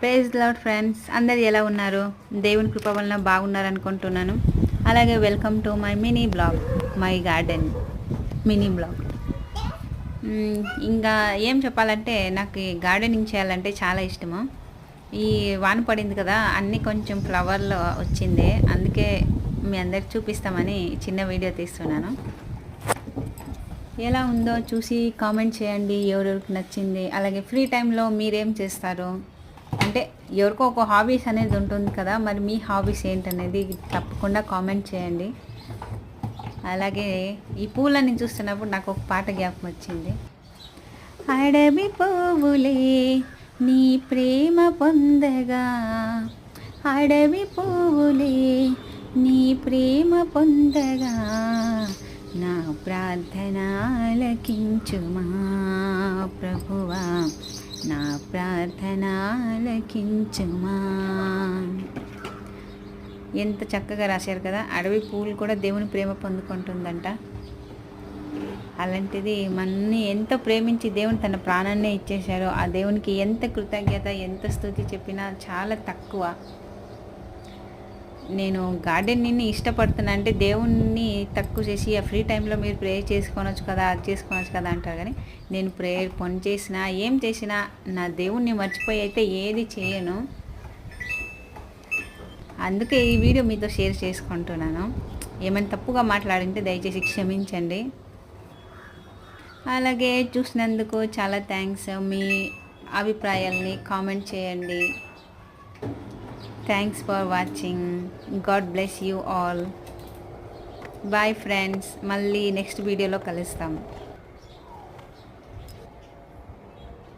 Praise lord friends, అందరు ఎలా ఉన్నారు? దేవుని కృప వలన బాగున్నారనుకుంటున్నాను. అలాగే welcome to my mini blog, my garden mini blog. ఇంకా ఏం చెప్పాలంటే, నాకు ఈ గార్డెనింగ్ చేయాలంటే చాలా ఇష్టము. ఈ వాన పడింది కదా, అన్నీ కొంచెం ఫ్లవర్లో వచ్చింది. అందుకే మీ అందరికి చూపిస్తామని చిన్న వీడియో తీస్తున్నాను. ఎలా ఉందో చూసి కామెంట్ చేయండి, ఎవరెవరికి నచ్చింది. అలాగే ఫ్రీ టైంలో మీరేం చేస్తారు అంటే, ఎవరికో ఒక హాబీస్ అనేది ఉంటుంది కదా, మరి మీ హాబీస్ ఏంటనేది తప్పకుండా కామెంట్ చేయండి. అలాగే ఈ పూలన్నీ చూస్తున్నప్పుడు నాకు ఒక పాట జ్ఞాపకం వచ్చింది. అడవి పువ్వులే నీ ప్రేమ పొందగా, అడవి పువ్వులే నీ ప్రేమ పొందగా, నా ప్రార్థన ఆలకించుమా ప్రభువా, నా ప్రార్థన ఆలకించుమా. ఎంత చక్కగా రాశారు కదా. అడవి పువ్వులు కూడా దేవుని ప్రేమ పొందుకుంటుందంట. అలాంటిది మనని ఎంతో ప్రేమించి దేవుని తన ప్రాణాన్నే ఇచ్చేశారు. ఆ దేవునికి ఎంత కృతజ్ఞత, ఎంత స్తుతి చెప్పినా చాలా తక్కువ. నేను గార్డెన్ని ఇష్టపడుతున్నా అంటే దేవుణ్ణి తక్కువ చేసి, ఆ ఫ్రీ టైంలో మీరు ప్రేయర్ చేసుకోవచ్చు కదా, అది చేసుకోవచ్చు కదా అంటారు. కానీ నేను ప్రేయర్ పని చేసినా ఏం చేసినా నా దేవుణ్ణి మర్చిపోయి అయితే ఏది చేయను. అందుకే ఈ వీడియో మీతో షేర్ చేసుకుంటున్నాను. ఏమైనా తప్పుగా మాట్లాడింటే దయచేసి క్షమించండి. అలాగే చూసినందుకు చాలా థ్యాంక్స్. మీ అభిప్రాయాల్ని కామెంట్ చేయండి. Thanks for watching. God bless you all. Bye friends. మళ్ళీ నెక్స్ట్ వీడియోలో కలుస్తాము.